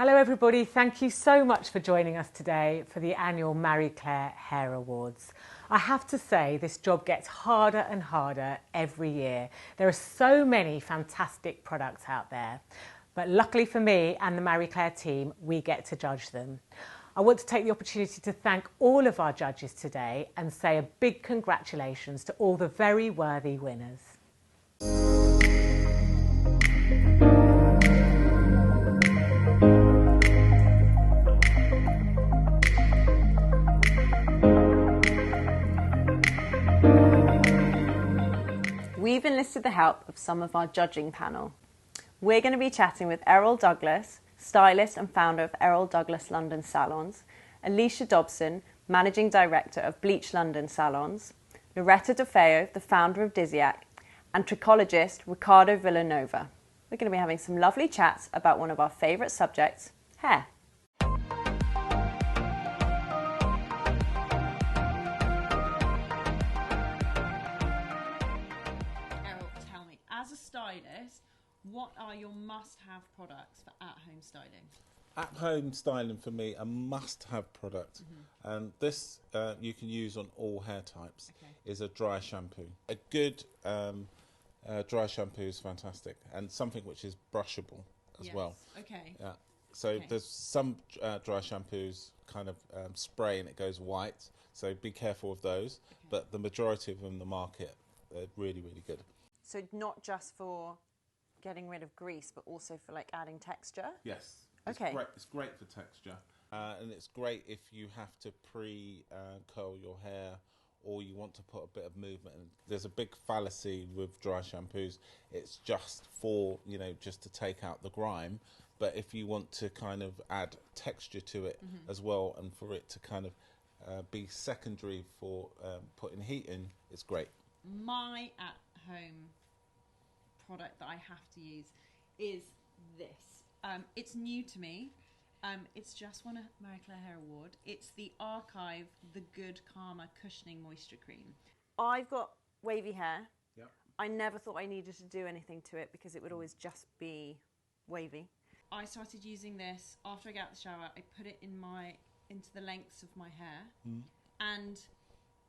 Hello everybody, thank you so much for joining us today for the annual Marie Claire Hair Awards. I have to say this job gets harder and harder every year. There are so many fantastic products out there, but luckily for me and the Marie Claire team, we get to judge them. I want to take the opportunity to thank all of our judges today and say a big congratulations to all the very worthy winners. We've enlisted the help of some of our judging panel. We're going to be chatting with Errol Douglas, stylist and founder of Errol Douglas London Salons, Alisha Dobson, managing director of Bleach London Salons, Loretta, the founder of DIZZIAK, and Trichologist Ricardo Villanova. We're going to be having some lovely chats about one of our favourite subjects, hair. As a stylist, what are your must-have products for at-home styling? At-home styling for me, a must-have product, and this you can use on all hair types, is a dry shampoo. A good dry shampoo is fantastic, and something which is brushable as well. Okay. Yeah. So there's some dry shampoos kind of spray and it goes white, so be careful of those, but the majority of them in the market are really, really good. So not just for getting rid of grease, but also for like adding texture? Yes. Okay. It's great for texture, and it's great if you have to curl your hair or you want to put a bit of movement in. There's a big fallacy with dry shampoos. It's just for, just to take out the grime. But if you want to kind of add texture to it as well, and for it to kind of be secondary for putting heat in, it's great. My at-home product that I have to use is this. It's new to me. It's just won a Marie Claire Hair Award. It's the Archive The Good Karma Cushioning Moisture Cream. I've got wavy hair. Yep. I never thought I needed to do anything to it because it would always just be wavy. I started using this after I get out of the shower. I put it into the lengths of my hair, and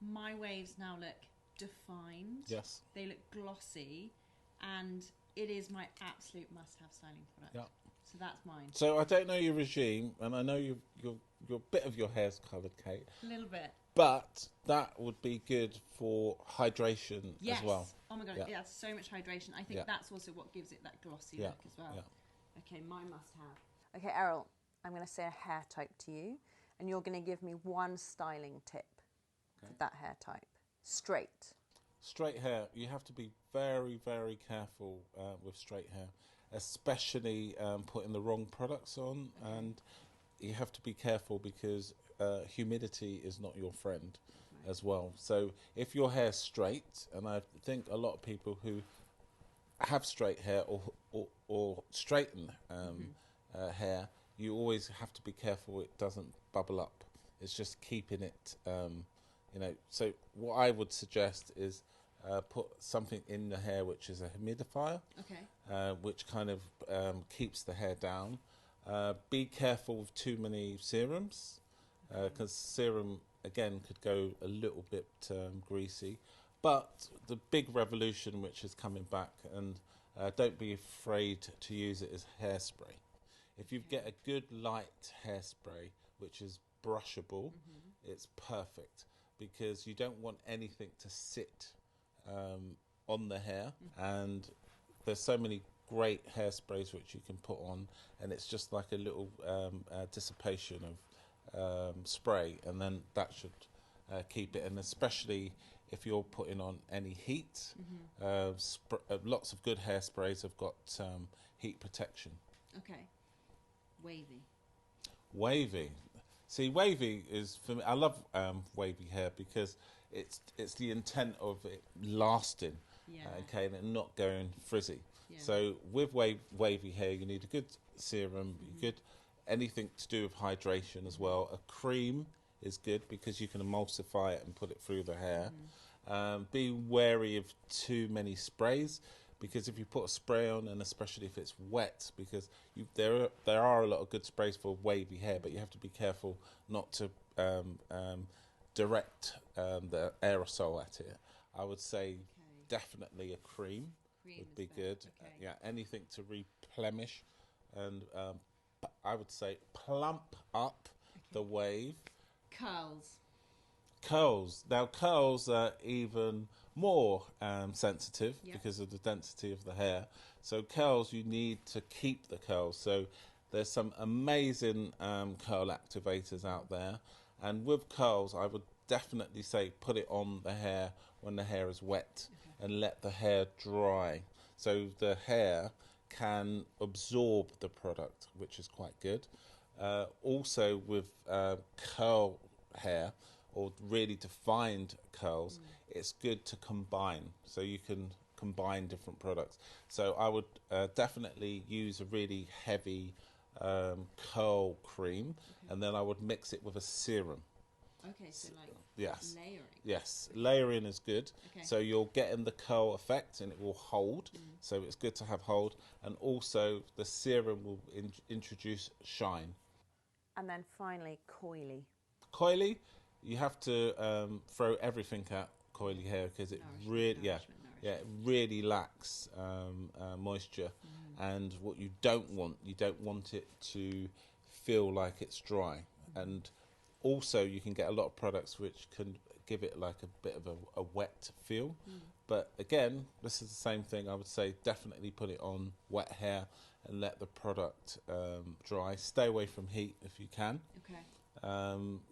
my waves now look defined. Yes. They look glossy, and it is my absolute must-have styling product. Yeah. So that's mine. So I don't know your regime, and I know your bit of your hair's coloured, Kate. A little bit. But that would be good for hydration Yes. as well. Oh my god, Yeah. it has so much hydration. I think that's also what gives it that glossy look as well. Yeah. Okay, my must-have. Okay, Errol, I'm going to say a hair type to you, and you're going to give me one styling tip for that hair type. Straight. Straight hair, you have to be very, very careful with straight hair, especially putting the wrong products on, and you have to be careful because humidity is not your friend as well. So if your hair's straight, and I think a lot of people who have straight hair or straighten hair, you always have to be careful it doesn't bubble up. It's just keeping it, So what I would suggest is put something in the hair which is a humidifier, which kind of keeps the hair down. Be careful with too many serums, because serum, again, could go a little bit greasy. But the big revolution which is coming back, and don't be afraid to use it, is hairspray. If you get a good light hairspray, which is brushable, it's perfect, because you don't want anything to sit on the hair, and there's so many great hairsprays which you can put on, and it's just like a little dissipation of spray, and then that should keep it. And especially if you're putting on any heat, lots of good hairsprays have got heat protection. Okay. Wavy. See, wavy is, for me, I love wavy hair because it's the intent of it lasting, and it not going frizzy. Yeah. So with wavy hair, you need a good serum, anything to do with hydration as well. A cream is good because you can emulsify it and put it through the hair. Be wary of too many sprays, because if you put a spray on, and especially if it's wet, because there are a lot of good sprays for wavy hair, but you have to be careful not to direct the aerosol at it. I would say definitely a cream would be good. Yeah, anything to replenish, and I would say plump up the wave. Curls. Now curls are even more sensitive because of the density of the hair. So curls, you need to keep the curls. So there's some amazing curl activators out there. And with curls, I would definitely say put it on the hair when the hair is wet and let the hair dry. So the hair can absorb the product, which is quite good. Also with curl hair, or really defined curls, it's good to combine. So you can combine different products. So I would definitely use a really heavy curl cream, and then I would mix it with a serum. Okay, so like layering. Yes, layering is good. Okay. So you're getting the curl effect and it will hold. So it's good to have hold. And also the serum will introduce shine. And then finally, coily. Coily, you have to throw everything at coily hair because it really lacks moisture. And what you don't want it to feel like it's dry. And also you can get a lot of products which can give it like a bit of a wet feel. But again, this is the same thing. I would say definitely put it on wet hair and let the product dry. Stay away from heat if you can.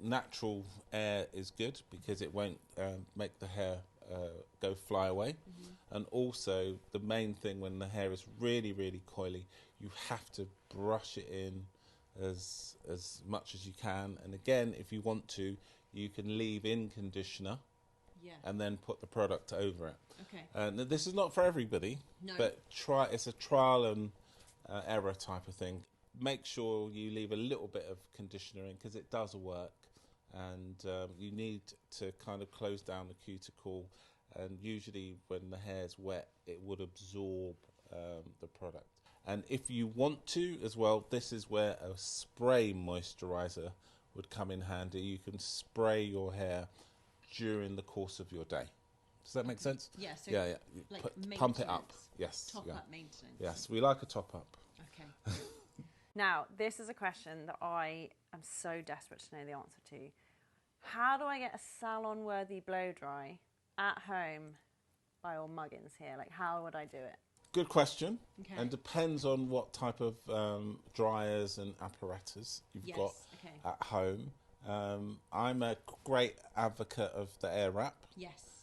Natural air is good because it won't make the hair go fly away. And also the main thing when the hair is really, really coily, you have to brush it in as much as you can. And again, if you want to, you can leave in conditioner and then put the product over it. And this is not for everybody, but it's a trial and error type of thing. Make sure you leave a little bit of conditioner in because it does work, and you need to kind of close down the cuticle, and usually when the hair's wet it would absorb the product. And if you want to as well, this is where a spray moisturizer would come in handy. You can spray your hair during the course of your day. Does that make sense? Yeah. So like pump it up. Yes. Top up maintenance. Yes, we like a top up. Okay. Now, this is a question that I am so desperate to know the answer to. How do I get a salon-worthy blow dry at home by all muggins here? Like, how would I do it? Good question. And depends on what type of dryers and apparatus you've got at home. I'm a great advocate of the air wrap.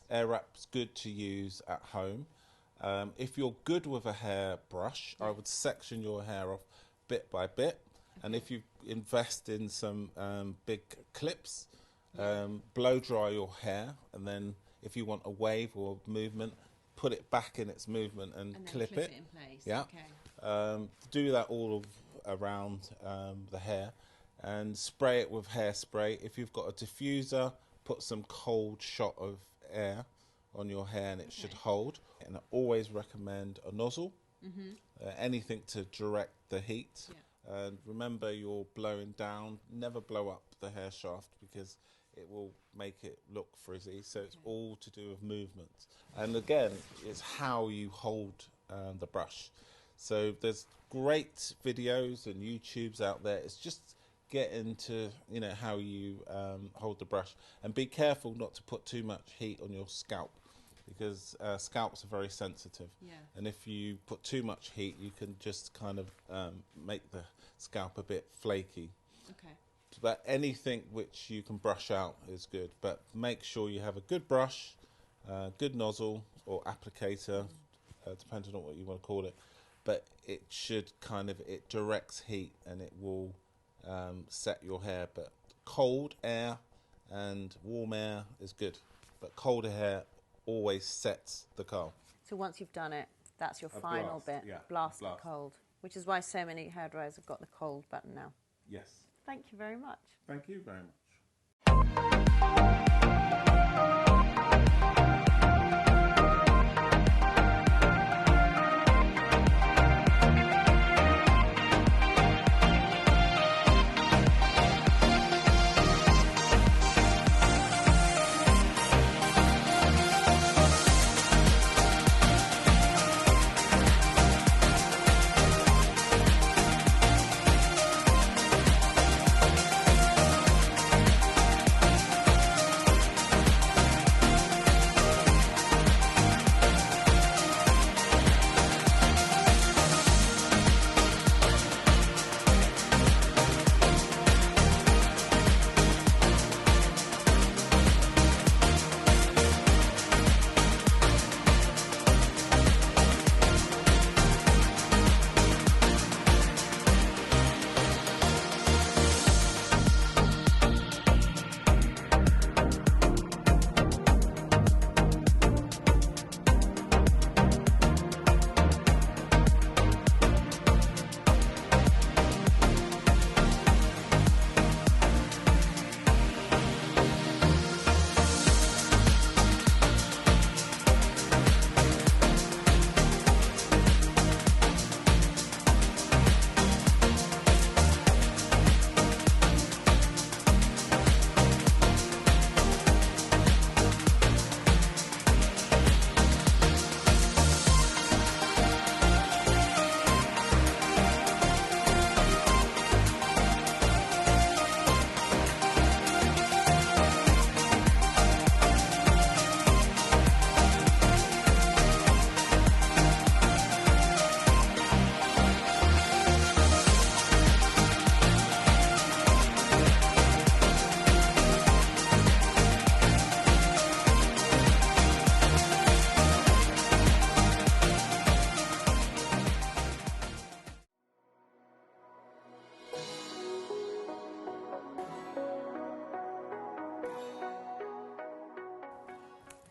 Air wrap's good to use at home. If you're good with a hairbrush, I would section your hair off bit by bit. And if you invest in some big clips, blow dry your hair, and then if you want a wave or movement, put it back in its movement and clip it in place. Do that all around the hair, and spray it with hairspray. If you've got a diffuser, put some cold shot of air on your hair and it should hold. And I always recommend a nozzle, anything to direct the heat. And remember, you're blowing down, never blow up the hair shaft because it will make it look frizzy. So it's all to do with movement. And again, it's how you hold the brush. So there's great videos and YouTubes out there. It's just get into how you hold the brush, and be careful not to put too much heat on your scalp because scalps are very sensitive. And if you put too much heat, you can just kind of make the scalp a bit flaky. But anything which you can brush out is good, but make sure you have a good brush, good nozzle or applicator, depending on what you want to call it. But it should it directs heat and it will set your hair. But cold air and warm air is good, but colder hair always sets the curl. So once you've done it, that's your final bit, blast the cold, which is why so many hairdryers have got the cold button now. Yes. Thank you very much. Thank you very much.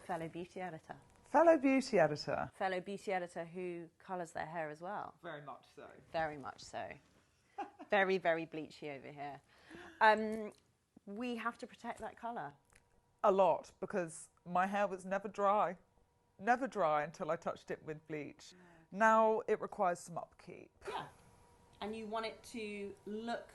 fellow beauty editor. Fellow beauty editor. Fellow beauty editor who colours their hair as well. Very much so. Very much so. Very, very bleachy over here. We have to protect that colour. A lot, because my hair was never dry. Never dry until I touched it with bleach. No. Now it requires some upkeep. Yeah. And you want it to look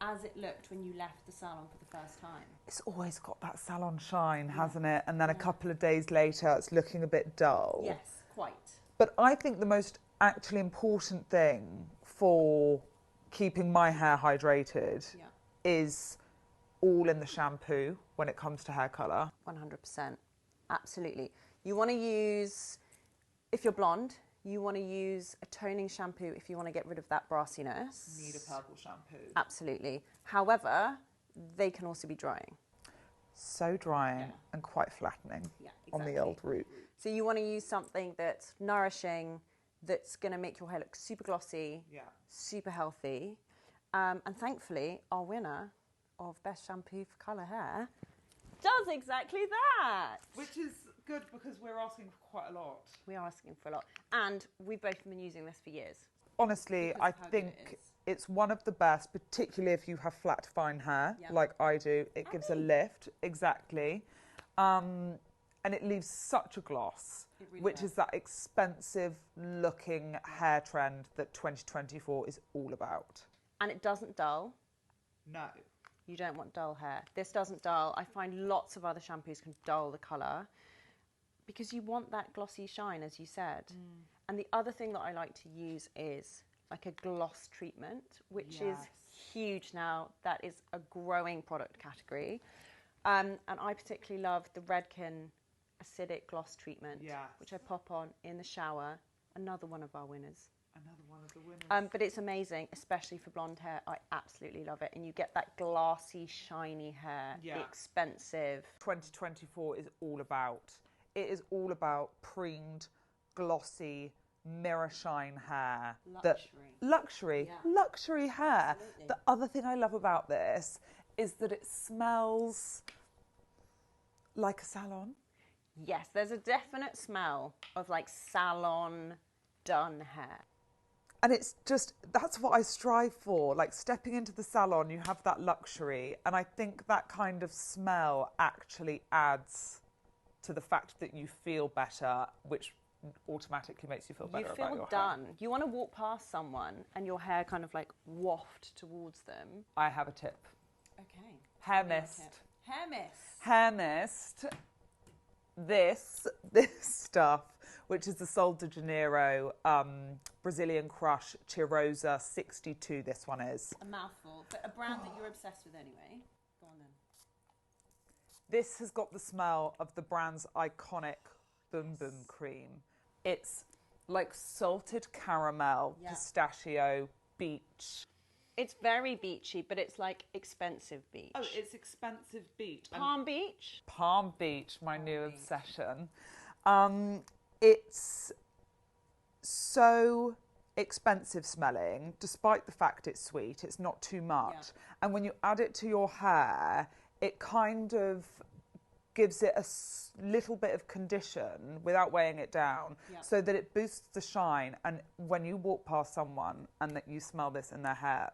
as it looked when you left the salon for the first time. It's always got that salon shine, hasn't it? And then a couple of days later, it's looking a bit dull. Yes, quite. But I think the most actually important thing for keeping my hair hydrated is all in the shampoo when it comes to hair colour. 100%. Absolutely. You want to use, if you're blonde, you want to use a toning shampoo if you want to get rid of that brassiness. Need a purple shampoo. Absolutely. However, they can also be drying. So drying and quite flattening on the old root. So you want to use something that's nourishing, that's going to make your hair look super glossy, super healthy. And thankfully, our winner of Best Shampoo for Colour Hair does exactly that. Which is good because we're asking for quite a lot. We are asking for a lot. And we've both been using this for years. Honestly, I think it's one of the best, particularly if you have flat, fine hair, like I do. It gives a lift, exactly. And it leaves such a gloss, which is that expensive looking hair trend that 2024 is all about. And it doesn't dull. No. You don't want dull hair. This doesn't dull. I find lots of other shampoos can dull the colour because you want that glossy shine, as you said. And the other thing that I like to use is like a gloss treatment, which is huge now. That is a growing product category. And I particularly love the Redken acidic gloss treatment, which I pop on in the shower. Another one of our winners. Another one of the winners. But it's amazing, especially for blonde hair. I absolutely love it. And you get that glassy, shiny hair, expensive. 2024 is all about. It is all about preened, glossy, mirror shine hair. Luxury. Luxury hair. Absolutely. The other thing I love about this is that it smells like a salon. Yes, there's a definite smell of like salon done hair. And it's just, that's what I strive for. Like stepping into the salon, you have that luxury. And I think that kind of smell actually adds to the fact that you feel better, which automatically makes you feel better about your hair. You feel done. You want to walk past someone and your hair kind of like waft towards them. I have a tip. Okay. Hair mist. Hair mist. Hair mist. This stuff, which is the Sol de Janeiro Brazilian Crush Cheirosa 62, this one is. A mouthful, but a brand that you're obsessed with anyway. Go on then. This has got the smell of the brand's iconic Boom Boom cream. It's like salted caramel, pistachio, beach. It's very beachy, but it's like expensive beach. Oh, it's expensive beach. Palm Beach? Palm Beach, my new obsession. It's so expensive smelling, despite the fact it's sweet. It's not too much. And when you add it to your hair, it kind of gives it a little bit of condition without weighing it down, so that it boosts the shine. And when you walk past someone and that you smell this in their hair,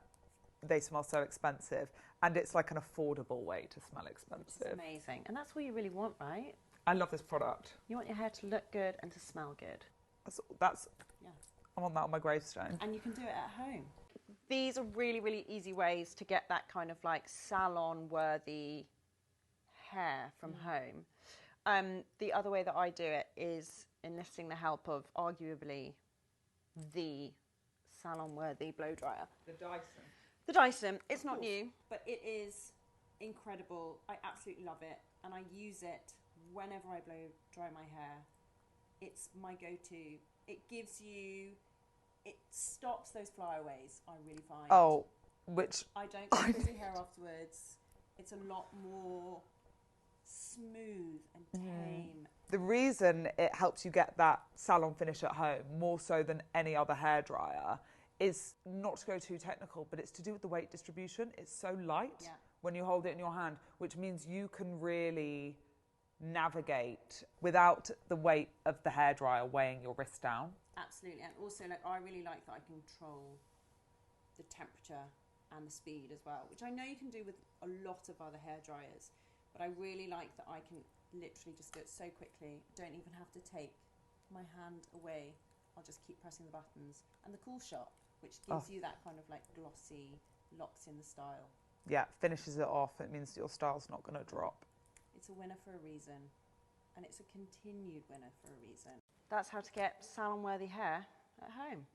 they smell so expensive, and it's like an affordable way to smell expensive. It's amazing. And that's what you really want, right? I love this product. You want your hair to look good and to smell good. That's I want that on my gravestone. And you can do it at home. These are really, really easy ways to get that kind of like salon-worthy hair from home. The other way that I do it is enlisting the help of arguably the salon-worthy blow dryer. The Dyson. The Dyson. It's not new. But it is incredible. I absolutely love it. And I use it whenever I blow dry my hair. It's my go-to. It gives you... It stops those flyaways, I really find. Oh, which... I don't get frizzy hair afterwards. It's a lot more smooth and tame. The reason it helps you get that salon finish at home, more so than any other hairdryer, is not to go too technical, but it's to do with the weight distribution. It's so light when you hold it in your hand, which means you can really navigate without the weight of the hairdryer weighing your wrist down. Absolutely, and also like I really like that I can control the temperature and the speed as well, which I know you can do with a lot of other hairdryers, but I really like that I can literally just do it so quickly. Don't even have to take my hand away. I'll just keep pressing the buttons. And the cool shot, which gives you that kind of like glossy, locks in the style. Yeah, finishes it off. It means your style's not going to drop. It's a winner for a reason, and it's a continued winner for a reason. That's how to get salon-worthy hair at home.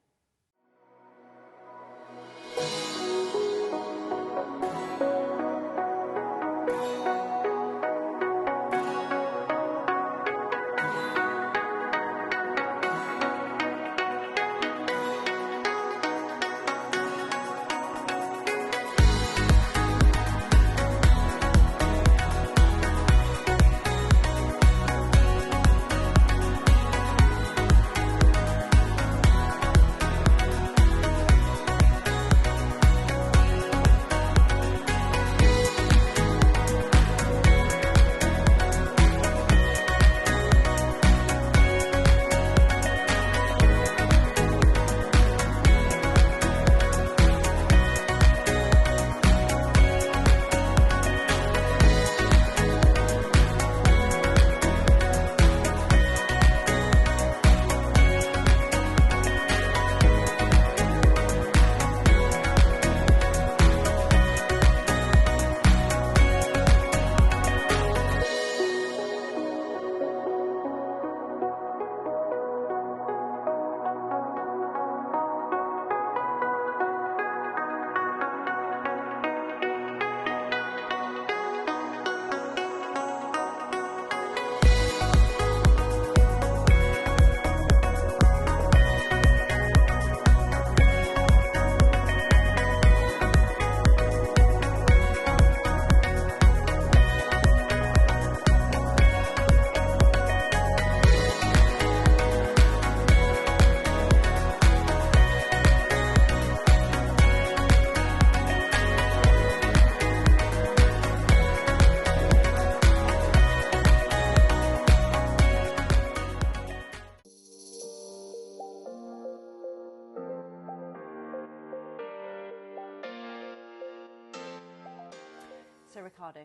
So Ricardo,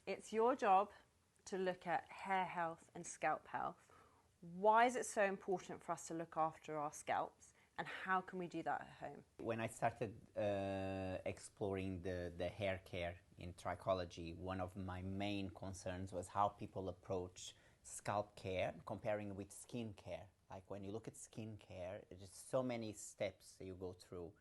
it's your job to look at hair health and scalp health. Why is it so important for us to look after our scalps, and how can we do that at home? When I started exploring the hair care in trichology, one of my main concerns was how people approach scalp care, comparing with skin care. Like when you look at skin care, there's so many steps that you go through.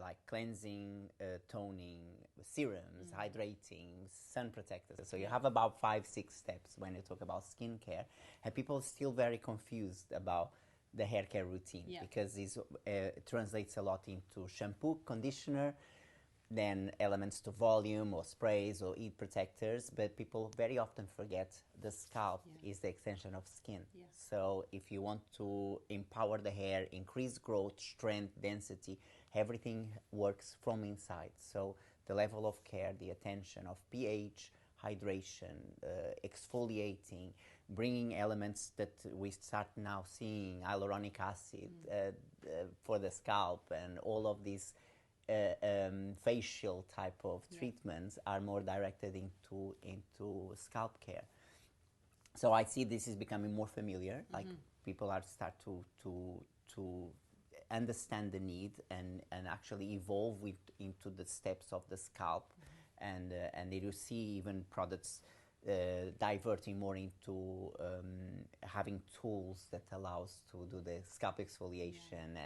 Like cleansing, toning, serums, hydrating, sun protectors. So you have about 5-6 steps when you talk about skincare, and people are still very confused about the hair care routine because it translates a lot into shampoo, conditioner, then elements to volume or sprays or heat protectors, but people very often forget the scalp is the extension of skin. So if you want to empower the hair, increase growth, strength, density, everything works from inside. So the level of care, the attention of pH, hydration, exfoliating, bringing elements that we start now seeing, hyaluronic acid for the scalp, and all of these facial type of treatments are more directed into scalp care. So I see this is becoming more familiar. Like people are start to understand the need and actually evolve into the steps of the scalp, and you see even products diverting more into having tools that allows to do the scalp exfoliation,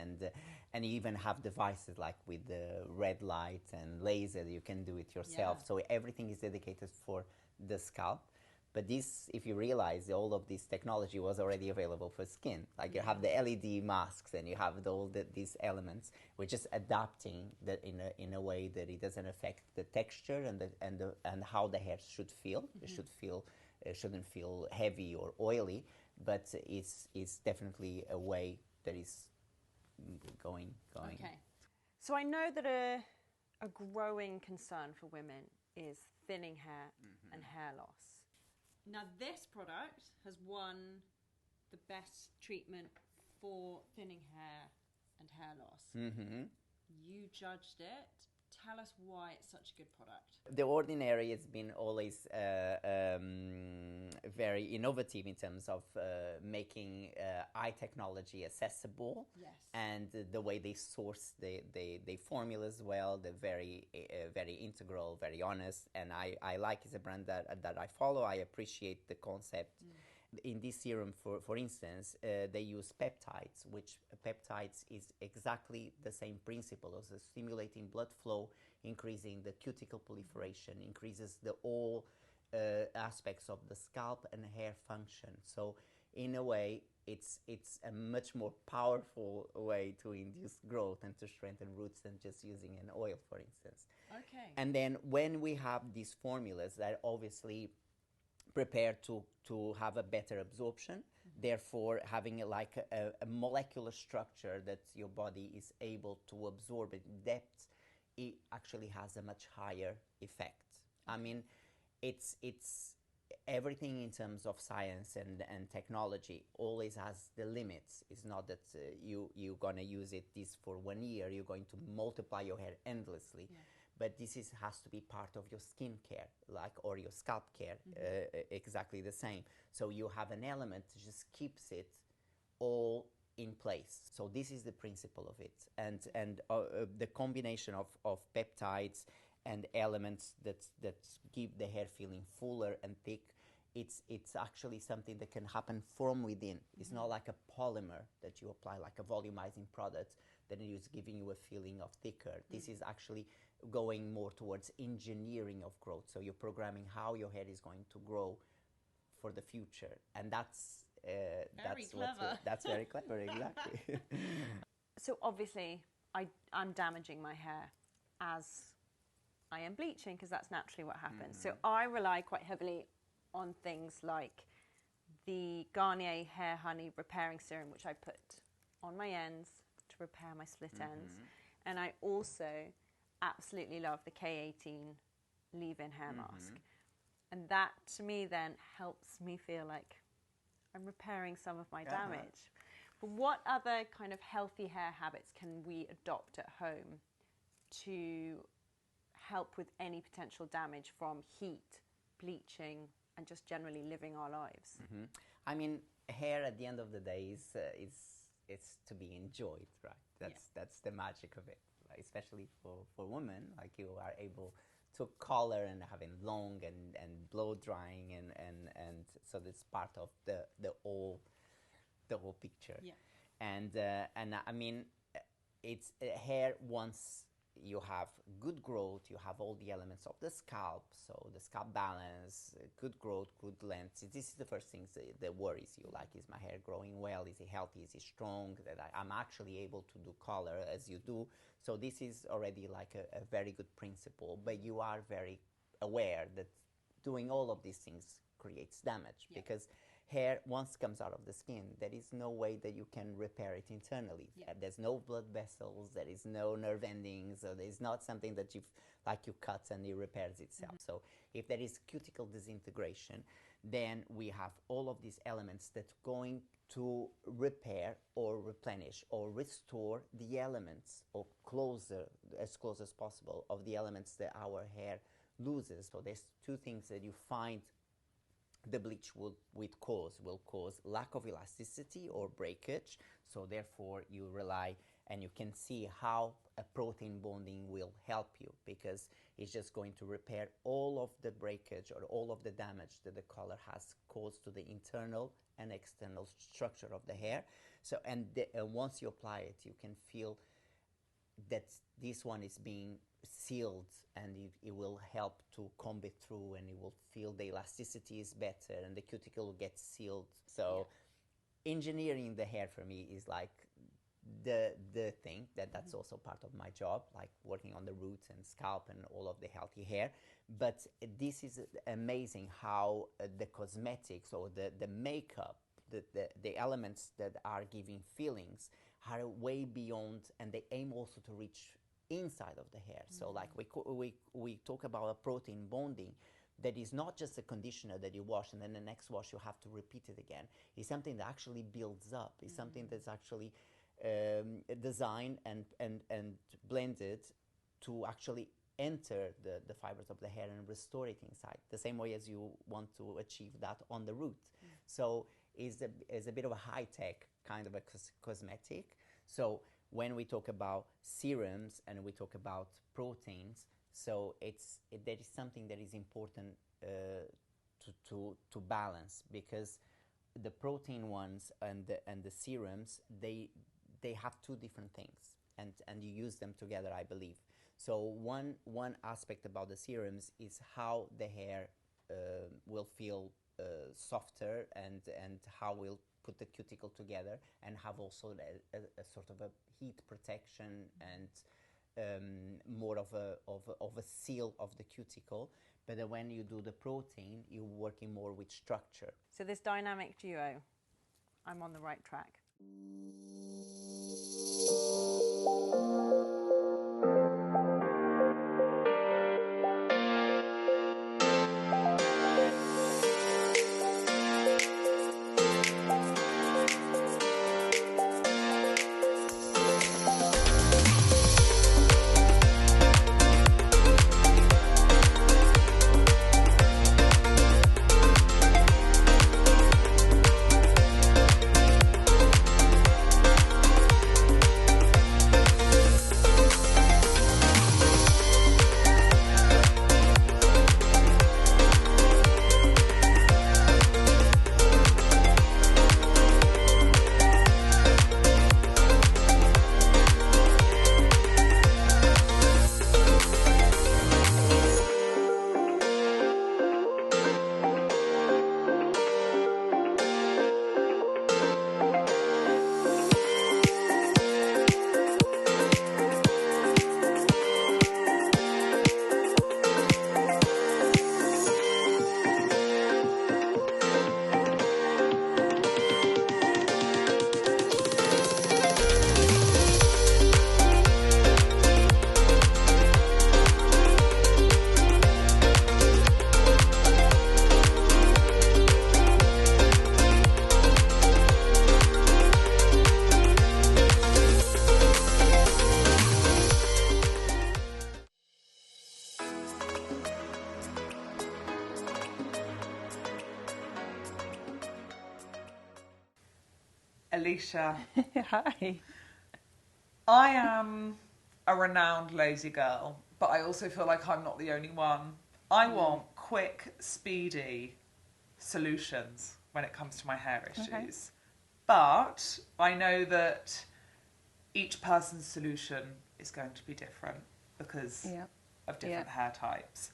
and you even have devices like with the red light and laser that you can do it yourself. So everything is dedicated for the scalp. But this, if you realize, all of this technology was already available for skin. Like you have the LED masks and you have these elements. We're just adapting that in a way that it doesn't affect the texture and how the hair should feel. It shouldn't feel heavy or oily, but it's definitely a way that is going. Okay. So I know that a growing concern for women is thinning hair and hair loss. Now this product has won the best treatment for thinning hair and hair loss. Mm-hmm. You judged it. Tell us why it's such a good product. The Ordinary has been always very innovative in terms of making eye technology accessible. Yes. And the way they source the formula as well, they're very integral, very honest. And I like, it's a brand that I follow. I appreciate the concept. In this serum, for instance, they use peptides, which peptides is exactly the same principle as stimulating blood flow, increasing the cuticle proliferation, increases the all aspects of the scalp and hair function. So in a way, it's a much more powerful way to induce growth and to strengthen roots than just using an oil, for instance. Okay. And then when we have these formulas that obviously prepare to have a better absorption, therefore having a molecular structure that your body is able to absorb in depth, it actually has a much higher effect. I mean, it's everything in terms of science and technology always has the limits. It's not that you're gonna use this for 1 year, you're going to multiply your hair endlessly. Yeah. But this has to be part of your skin care, or your scalp care, exactly the same. So you have an element that just keeps it all in place. So this is the principle of it. And the combination of peptides and elements that give the hair feeling fuller and thick, it's actually something that can happen from within. It's not like a polymer that you apply, like a volumizing product that is giving you a feeling of thicker. This is actually going more towards engineering of growth. So you're programming how your hair is going to grow for the future, and that's clever. That's very clever, exactly. So obviously, I'm damaging my hair as I am bleaching, because that's naturally what happens. So I rely quite heavily on things like the Garnier Hair Honey Repairing Serum, which I put on my ends to repair my split ends. And I also absolutely love the K18 leave-in hair mask. And that, to me, then helps me feel like I'm repairing some of my damage. But what other kind of healthy hair habits can we adopt at home to help with any potential damage from heat, bleaching, and just generally living our lives? I mean, hair at the end of the day is to be enjoyed, right? That's the magic of it, right? Especially for women, like you are able to color and having long and blow drying and so that's part of the whole picture. Yeah. And I mean, it's hair once you have good growth, you have all the elements of the scalp, so the scalp balance, good growth, good length. This is the first things that worries you, like, is my hair growing well, is it healthy, is it strong, that I'm actually able to do color as you do. So this is already like a very good principle, but you are very aware that doing all of these things creates damage, because hair, once comes out of the skin, there is no way that you can repair it internally. Yeah. There's no blood vessels, there is no nerve endings, so there's not something that you cut and it repairs itself. So if there is cuticle disintegration, then we have all of these elements that going to repair or replenish or restore the elements, or as close as possible, of the elements that our hair loses. So there's two things that you find the bleach will cause lack of elasticity or breakage. So therefore you rely, and you can see how a protein bonding will help you, because it's just going to repair all of the breakage or all of the damage that the color has caused to the internal and external structure of the hair. So and once you apply it, you can feel that this one is being sealed, and it will help to comb it through, and it will feel the elasticity is better, and the cuticle will get sealed. So engineering the hair for me is like the thing that's also part of my job, like working on the roots and scalp and all of the healthy hair. But this is amazing how the cosmetics or the makeup, the elements that are giving feelings are way beyond, and they aim also to reach inside of the hair. So like we talk about a protein bonding, that is not just a conditioner that you wash and then the next wash you have to repeat it again. It's something that actually builds up. It's something that's actually designed and blended to actually enter the fibers of the hair and restore it inside, the same way as you want to achieve that on the root. So it's a bit of a high-tech kind of a cosmetic. So when we talk about serums and we talk about proteins, so there is something that is important to balance, because the protein ones and the serums, they have two different things, and you use them together, I believe. So one aspect about the serums is how the hair will feel softer, and how we'll put the cuticle together, and have also a sort of a heat protection and more of a seal of the cuticle. But then when you do the protein, you're working more with structure. So this dynamic duo, I'm on the right track. Alisha, Hi. I am a renowned lazy girl, but I also feel like I'm not the only one. I want quick, speedy solutions when it comes to my hair issues. Okay. But I know that each person's solution is going to be different because of different hair types.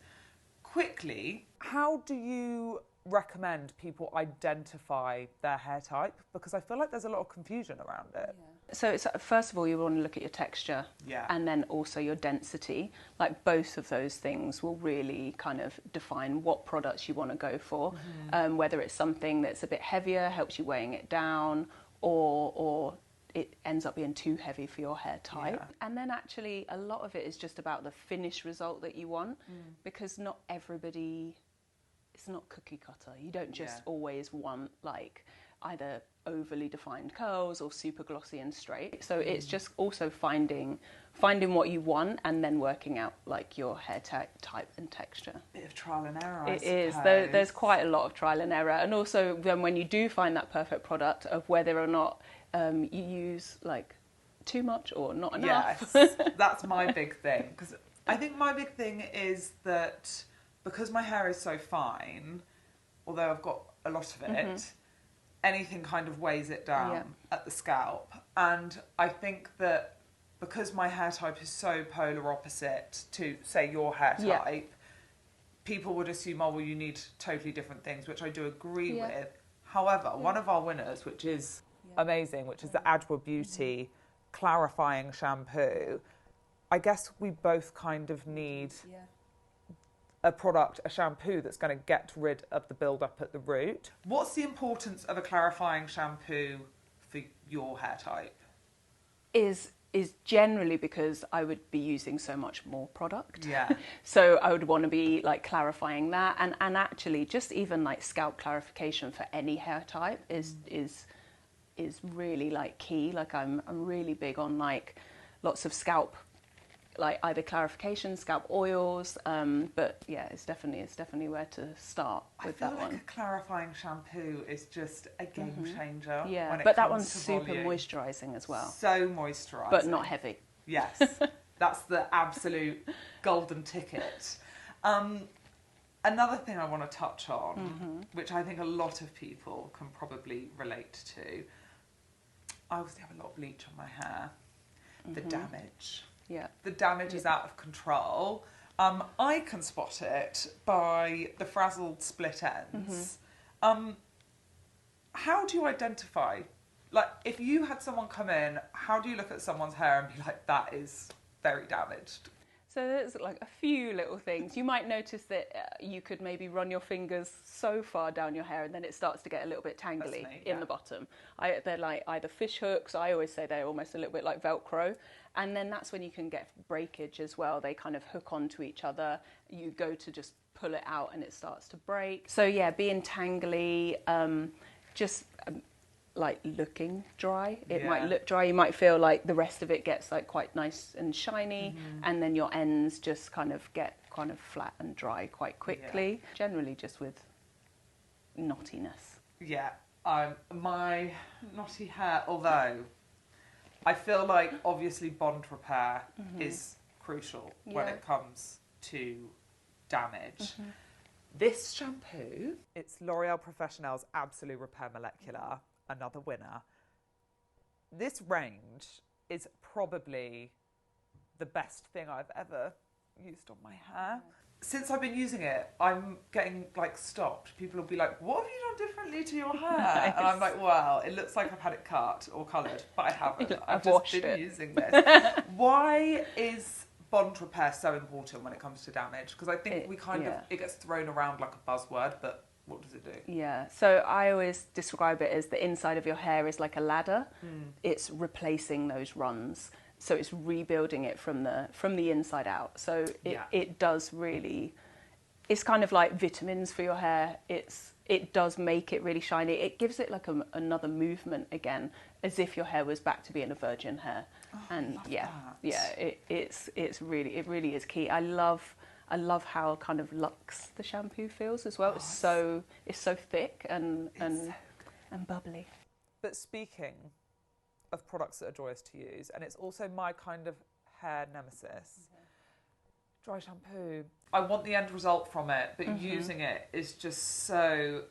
Quickly, how do you recommend people identify their hair type? Because I feel like there's a lot of confusion around it. So it's, first of all, you want to look at your texture, and then also your density. Like, both of those things will really kind of define what products you want to go for. Whether it's something that's a bit heavier, helps you weighing it down, or it ends up being too heavy for your hair type. And then actually a lot of it is just about the finished result that you want, because not everybody, it's not cookie cutter. You don't just always want like either overly defined curls or super glossy and straight. So it's just also finding what you want and then working out like your hair type and texture. Bit of trial and error, It is. There's quite a lot of trial and error, and also then when you do find that perfect product, of whether or not you use like too much or not enough. Yes, that's my big thing, because I think my big thing is that because my hair is so fine, although I've got a lot of it, anything kind of weighs it down at the scalp. And I think that because my hair type is so polar opposite to, say, your hair type, people would assume, oh, well, you need totally different things, which I do agree with. However, one of our winners, which is amazing, which is the Adwoa Beauty clarifying shampoo, I guess we both kind of need a product, a shampoo that's going to get rid of the build-up at the root. What's the importance of a clarifying shampoo for your hair type? Is is generally because I would be using so much more product. Yeah. So I would want to be like clarifying that, and actually just even like scalp clarification for any hair type is really like key. Like I'm really big on like lots of scalp, like either clarification, scalp oils, but yeah, it's definitely where to start with that one. I feel like a clarifying shampoo is just a game changer. Yeah, when it but that comes one's to super volume. moisturising as well. So moisturising. But not heavy. Yes, that's the absolute golden ticket. Another thing I want to touch on, which I think a lot of people can probably relate to, I obviously have a lot of bleach on my hair. The damage. Yeah. The damage is out of control. I can spot it by the frazzled split ends. How do you identify? Like, if you had someone come in, how do you look at someone's hair and be like, that is very damaged? So there's like a few little things. You might notice that you could maybe run your fingers so far down your hair and then it starts to get a little bit tangly in the bottom. They're like either fish hooks. I always say they're almost a little bit like Velcro. And then that's when you can get breakage as well. They kind of hook onto each other. You go to just pull it out and it starts to break. So yeah, being tangly, like looking dry. It might look dry. You might feel like the rest of it gets like quite nice and shiny, and then your ends just kind of get kind of flat and dry quite quickly. Generally just with knottiness. Yeah, my knotty hair, although I feel like obviously bond repair is crucial when it comes to damage. This shampoo, it's L'Oreal Professionnel's Absolute Repair Molecular, another winner. This range is probably the best thing I've ever used on my hair. Since I've been using it, I'm getting like stopped. People will be like, what have you done differently to your hair? Nice. And I'm like, well, it looks like I've had it cut or coloured, but I haven't. I've just been using this. Why is bond repair so important when it comes to damage? Because I think we kind of, it gets thrown around like a buzzword, but what does it do? Yeah, so I always describe it as the inside of your hair is like a ladder. It's replacing those runs. So it's rebuilding it from the inside out. So it does really, it's kind of like vitamins for your hair. It does make it really shiny. It gives it like another movement again, as if your hair was back to being a virgin hair. And it really is key. I love how kind of luxe the shampoo feels as well. It's so thick and bubbly. But speaking of products that are joyous to use, and it's also my kind of hair nemesis, dry shampoo. I want the end result from it, but using it is just so,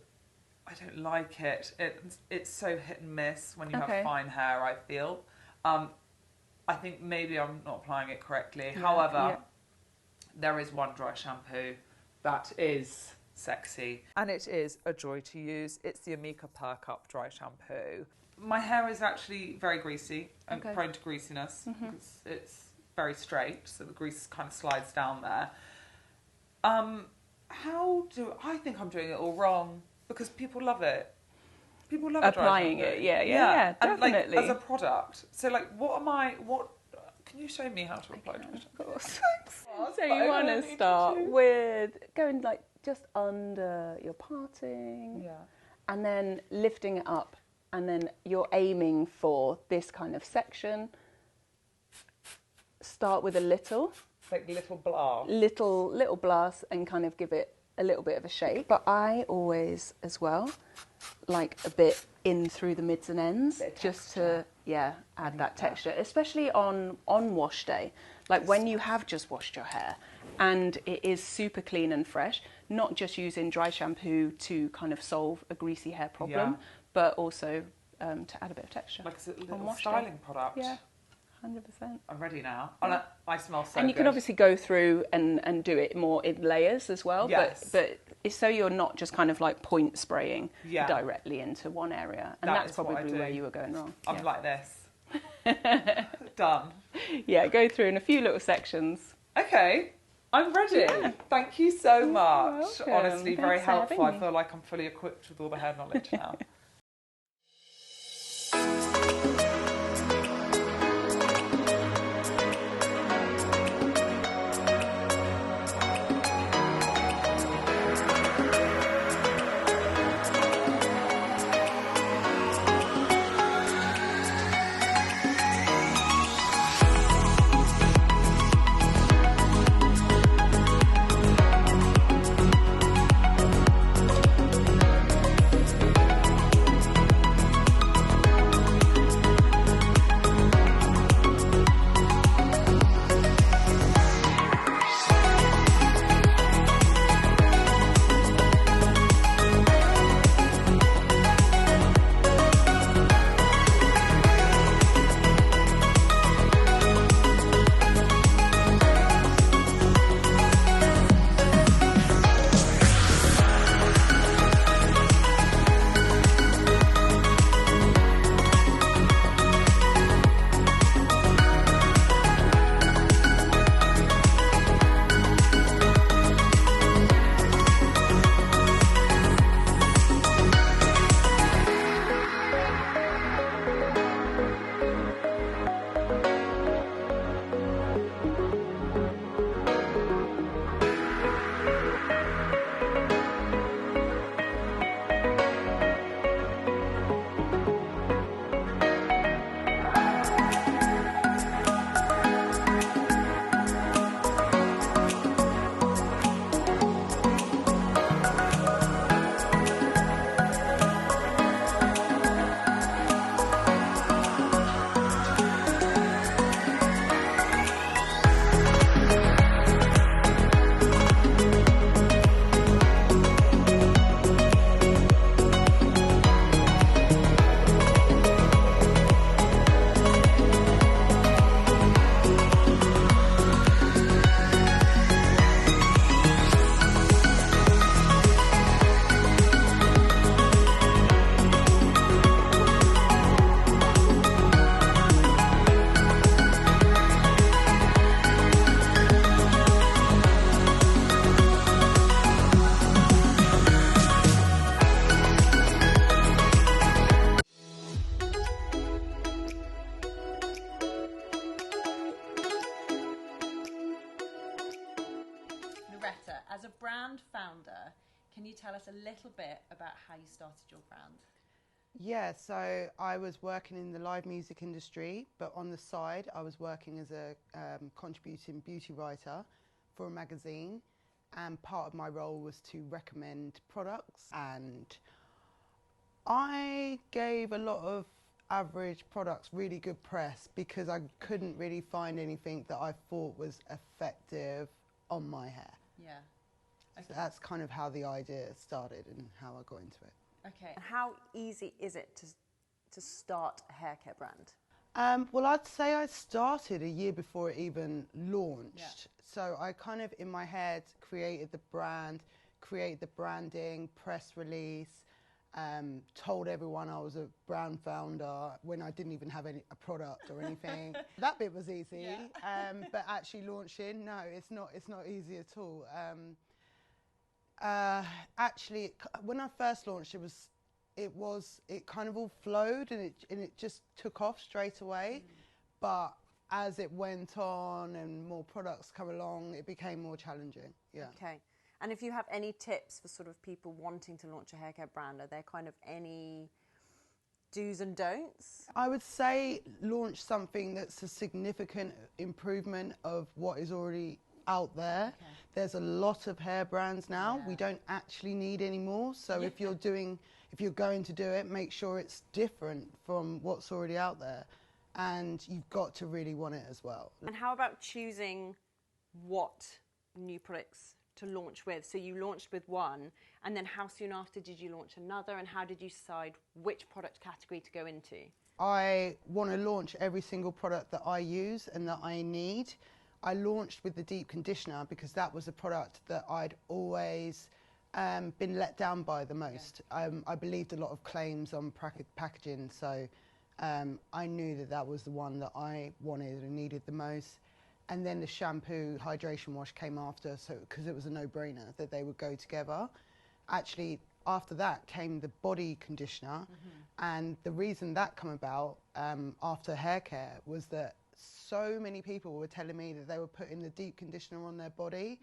I don't like it. It's so hit and miss when you have fine hair, I feel. I think maybe I'm not applying it correctly. However, there is one dry shampoo that is sexy. And it is a joy to use. It's the Amika Perk Up Dry Shampoo. My hair is actually very greasy and prone to greasiness because it's very straight, so the grease kind of slides down there. I think I'm doing it all wrong because people love it. People love applying it. Yeah, definitely. And, like, as a product. So, like, can you show me how to apply dry shampoo? Of course. So you want to start with going like just under your parting, and then lifting it up, and then you're aiming for this kind of section. Start with a little, like little blast, little blast, and kind of give it a little bit of a shape. But I always, as well, like a bit in through the mids and ends, just to add that texture, especially on wash day, like when you have just washed your hair and it is super clean and fresh. Not just using dry shampoo to kind of solve a greasy hair problem, but also to add a bit of texture, like a little styling product. 100%. I'm ready now. I smell so And you can obviously go through and do it more in layers as well. Yes. But it's so you're not just kind of like point spraying directly into one area. And that's probably where you were going wrong. I'm like this. Done. Yeah, go through in a few little sections. Okay, I'm ready. Yeah. Thank you so much. Welcome. Honestly, very helpful. I feel like I'm fully equipped with all the hair knowledge now. you tell us a little bit about how you started your brand? Yeah, so I was working in the live music industry, but on the side I was working as a contributing beauty writer for a magazine, and part of my role was to recommend products, and I gave a lot of average products really good press because I couldn't really find anything that I thought was effective on my hair. Yeah. Okay. So that's kind of how the idea started and how I got into it. Okay. How easy is it to start a hair care brand? Well, I'd say I started a year before it even launched. Yeah. So I kind of, in my head, created the brand, created the branding, press release, told everyone I was a brand founder when I didn't even have a product or anything. That bit was easy, but actually launching, no, it's not easy at all. Actually, when I first launched, it kind of all flowed and it just took off straight away. But as it went on and more products come along, it became more challenging. Yeah. Okay. And if you have any tips for sort of people wanting to launch a hair care brand, are there kind of any do's and don'ts? I would say launch something that's a significant improvement of what is already out there. Okay. There's a lot of hair brands now. Yeah. We don't actually need any more. So if you're going to do it, make sure it's different from what's already out there. And you've got to really want it as well. And how about choosing what new products to launch with? So you launched with one, and then how soon after did you launch another, and how did you decide which product category to go into? I want to launch every single product that I use and that I need. I launched with the deep conditioner because that was a product that I'd always been let down by the most. Yeah. I believed a lot of claims on packaging, so I knew that was the one that I wanted and needed the most. And then the shampoo hydration wash came after, so because it was a no-brainer that they would go together. Actually, after that came the body conditioner, and the reason that came about after hair care was that so many people were telling me that they were putting the deep conditioner on their body.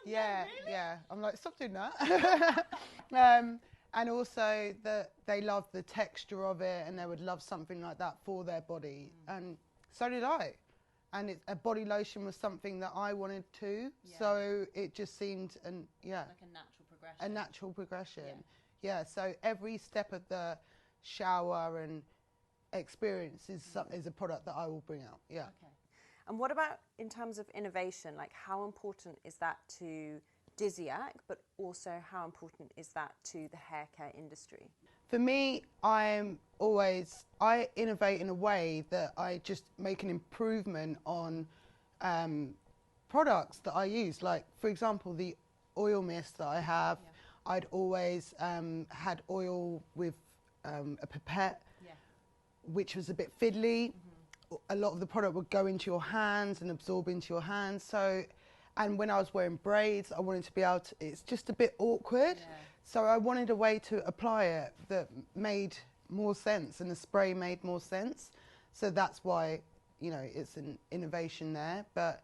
Yeah, really? Yeah. I'm like, stop doing that. And also that they loved the texture of it, and they would love something like that for their body, and so did I. And a body lotion was something that I wanted too, so it just seemed, like a natural progression. A natural progression, yeah. So every step of the shower and experience is a product that I will bring out, yeah. Okay. And what about in terms of innovation? Like, how important is that to DIZZIAK, but also how important is that to the hair care industry? For me, I innovate in a way that I just make an improvement on products that I use. Like, for example, the oil mist that I have, I'd always had oil with a pipette, which was a bit fiddly. A lot of the product would go into your hands and absorb into your hands. So, and when I was wearing braids, I wanted to be able to, it's just a bit awkward. Yeah. So I wanted a way to apply it that made more sense, and the spray made more sense. So that's why, it's an innovation there. But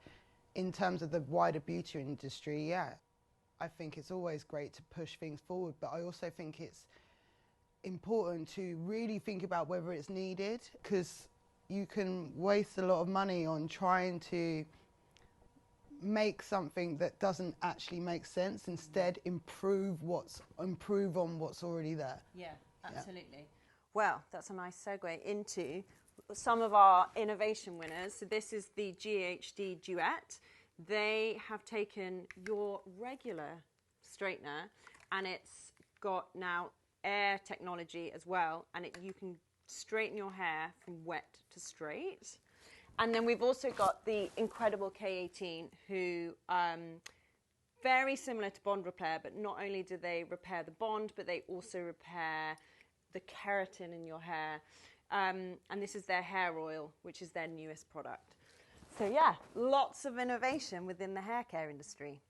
in terms of the wider beauty industry, I think it's always great to push things forward. But I also think it's important to really think about whether it's needed, because you can waste a lot of money on trying to make something that doesn't actually make sense. Instead, improve on what's already there. Yeah, absolutely. Yeah. Well, that's a nice segue into some of our innovation winners. So this is the GHD Duet. They have taken your regular straightener, and it's got now air technology as well, and you can straighten your hair from wet to straight. And then we've also got the incredible K18, who very similar to bond repair, but not only do they repair the bond, but they also repair the keratin in your hair. And this is their hair oil, which is their newest product. So yeah, lots of innovation within the hair care industry.